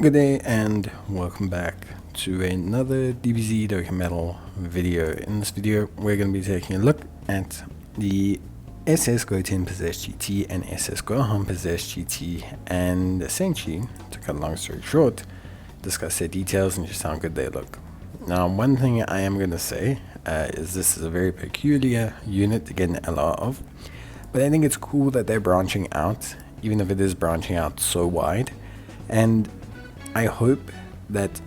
Good day and welcome back to another DBZ Dokkan Metal video. In this video we're going to be taking a look at the SS Goten Possessed GT and SS Gohan Possessed GT, and essentially, to cut a long story short, discuss their details and just how good they look. Now, one thing I am going to say is this is a very peculiar unit to get an LR of, but I think it's cool that they're branching out, even if it is branching out so wide. And I hope that,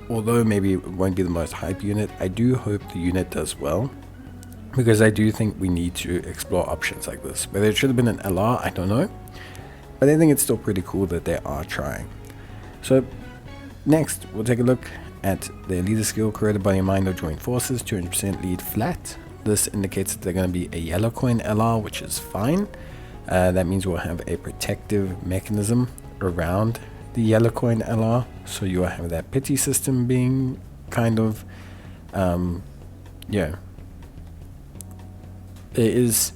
although maybe it won't be the most hype unit, I do hope the unit does well, because I do think we need to explore options like this. Whether it should have been an LR, I don't know, but I think it's still pretty cool that they are trying. So next, we'll take a look at their leader skill, created by your mind or joint forces, 200% lead flat. This indicates that they're going to be a yellow coin LR, which is fine. That means we'll have a protective mechanism around the yellow coin LR, so you'll have that pity system being kind of there is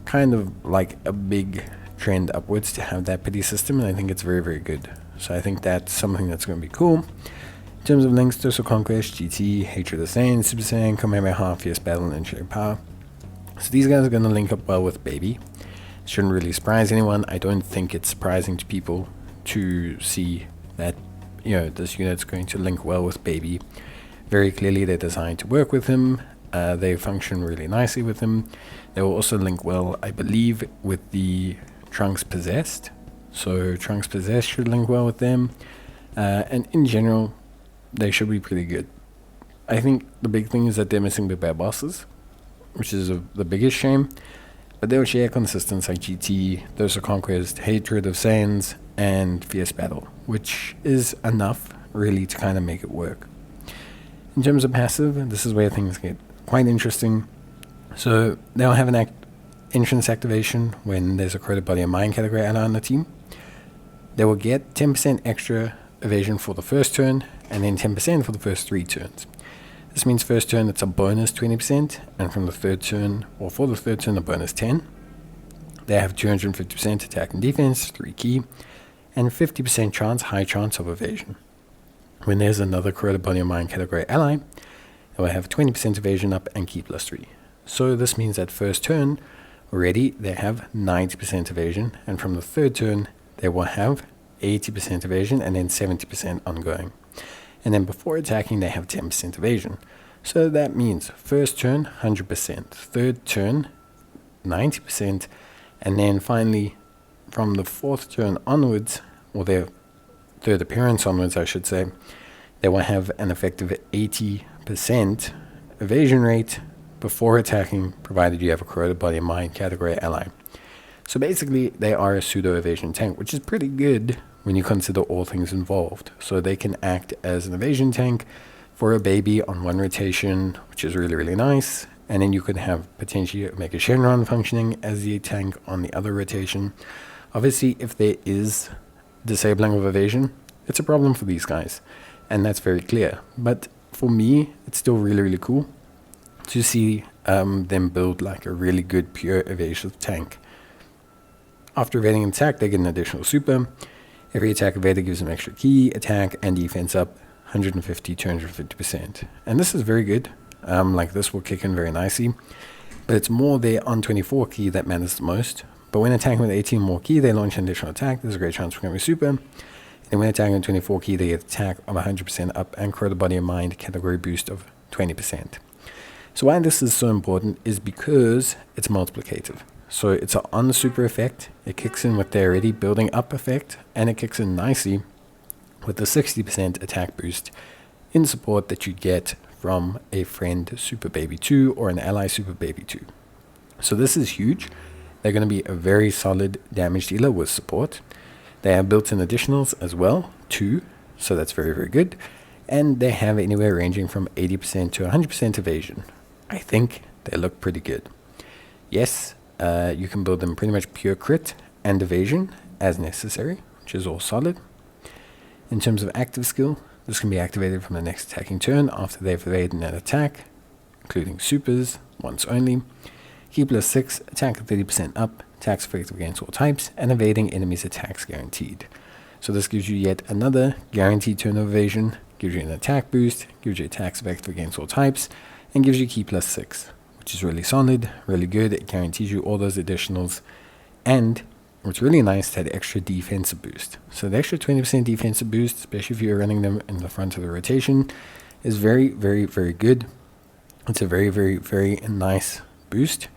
kind of like a big trend upwards to have that pity system, and I think it's very, very good. So I think that's something that's going to be cool. In terms of links, Total Conquest, GT, Hatred of Saiyan, Super Saiyan, Kamehameha, Fierce Battle, and Legendary Power. So these guys are going to link up well with Baby. Shouldn't really surprise anyone. I don't think it's surprising to people to see that, this unit's going to link well with Baby. Very clearly they're designed to work with him. They function really nicely with him. They will also link well, I believe, with the Trunks Possessed. So Trunks Possessed should link well with them. And in general, they should be pretty good. I think the big thing is that they're missing the bad bosses, which is the biggest shame. But they'll share consistence like GT, Thirst of Conquest, Hatred of Saiyans, and Fierce Battle, which is enough really to kind of make it work. In terms of passive, this is where things get quite interesting. So they'll have an entrance activation when there's a created body and mind category ally on the team. They will get 10% extra evasion for the first turn, and then 10% for the first 3 turns. This means first turn it's a bonus 20%, and from the third turn, or for the third turn, a bonus 10. They have 250% attack and defense, 3 key, and 50% chance, high chance of evasion. When there's another created body and mind category ally, they will have 20% evasion up and key plus 3. So this means that first turn already they have 90% evasion, and from the third turn they will have 80% evasion and then 70% ongoing. And then before attacking they have 10% evasion. So that means first turn 100%, third turn 90%, and then finally from the fourth turn onwards, or their third appearance onwards I should say, they will have an effective 80% evasion rate before attacking, provided you have a corroded body and mind category ally. So basically they are a pseudo evasion tank, which is pretty good when you consider all things involved. So they can act as an evasion tank for a Baby on one rotation, which is really, really nice. And then you could have potentially make a Shenron functioning as the tank on the other rotation. Obviously, if there is disabling of evasion, it's a problem for these guys, and that's very clear. But for me, it's still really, really cool to see them build like a really good pure evasive tank. After evading an attack, they get an additional super. Every attack evaded gives them extra key, attack, and defense up 150, 250%. And this is very good. Like this will kick in very nicely. But it's more their on 24 key that matters the most. But when attacking with 18 more key, they launch an additional attack. There's a great chance for becoming super. And when attacking with 24 key, they get attack of 100% up and created body and mind category boost of 20%. So why this is so important is because it's multiplicative. So it's an on the super effect, it kicks in with their already building up effect, and it kicks in nicely with the 60% attack boost in support that you get from a friend Super Baby 2 or an ally Super Baby 2. So this is huge. They're going to be a very solid damage dealer with support. They have built-in additionals as well, too, so that's very, very good. And they have anywhere ranging from 80% to 100% evasion. I think they look pretty good. Yes, you can build them pretty much pure crit and evasion as necessary, which is all solid. In terms of active skill, this can be activated from the next attacking turn after they've evaded an attack, including supers, once only. Key plus 6, attack 30% up, attacks effective against all types, and evading enemies' attacks guaranteed. So this gives you yet another guaranteed turn of evasion, gives you an attack boost, gives you attacks vector against all types, and gives you key +6, which is really solid, really good. It guarantees you all those additionals, and what's really nice is that extra defensive boost. So the extra 20% defensive boost, especially if you're running them in the front of the rotation, is very, very, very good. It's a very, very, very nice boost.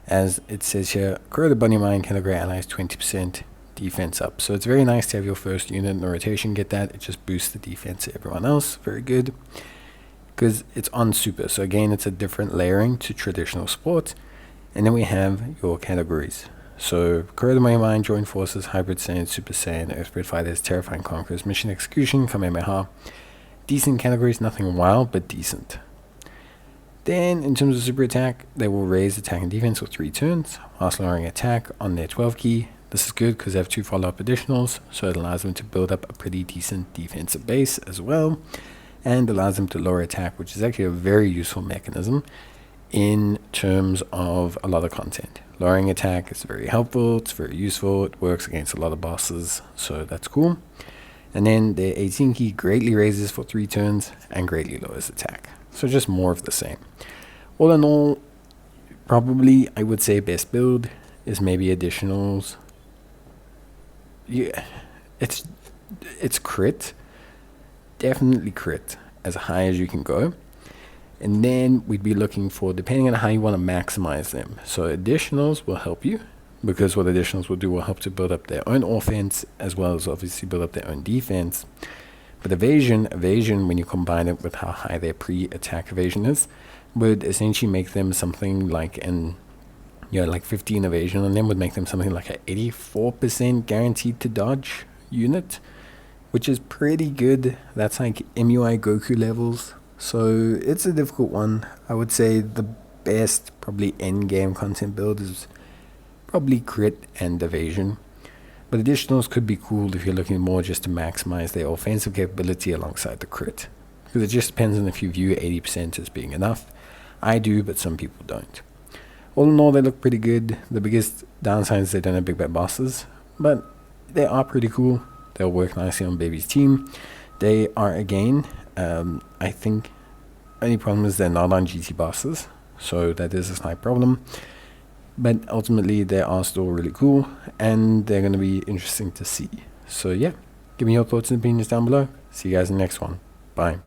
As it says here, Corroded Body Mine can upgrade allies 20% defense up. So it's very nice to have your first unit in the rotation get that. It just boosts the defense of everyone else. Very good. Because it's on super. So again, it's a different layering to traditional sports. And then we have your categories. So Corroded Body Mine, Joint Forces, Hybrid Saiyan, Super Saiyan, Earthbred Fighters, Terrifying Conquerors, Mission Execution, Kamehameha. Decent categories, nothing wild, but decent. Then, in terms of super attack, they will raise attack and defense for 3 turns, whilst lowering attack on their 12 key. This is good because they have 2 follow-up additionals, so it allows them to build up a pretty decent defensive base as well, and allows them to lower attack, which is actually a very useful mechanism in terms of a lot of content. Lowering attack is very helpful, it's very useful, it works against a lot of bosses, so that's cool. And then their 18 key greatly raises for 3 turns and greatly lowers attack. So just more of the same. All in all, probably I would say best build is maybe additionals. Yeah, it's crit. Definitely crit as high as you can go. And then we'd be looking for, depending on how you want to maximize them. So additionals will help you, because what additionals will do will help to build up their own offense as well as obviously build up their own defense. But evasion, when you combine it with how high their pre-attack evasion is, would essentially make them something like like 15 evasion on them would make them something like a 84% guaranteed to dodge unit, which is pretty good. That's like MUI Goku levels. So it's a difficult one. I would say the best probably end game content build is probably crit and evasion. But additionals could be cool if you're looking more just to maximize their offensive capability alongside the crit. Because it just depends on if you view 80% as being enough. I do, but some people don't. All in all, they look pretty good. The biggest downside is they don't have big bad bosses. But they are pretty cool. They'll work nicely on Baby's team. They are, again, I think, only problem is they're not on GT bosses. So that is a slight problem. But ultimately, they are still really cool, and they're going to be interesting to see. So yeah, give me your thoughts and opinions down below. See you guys in the next one. Bye.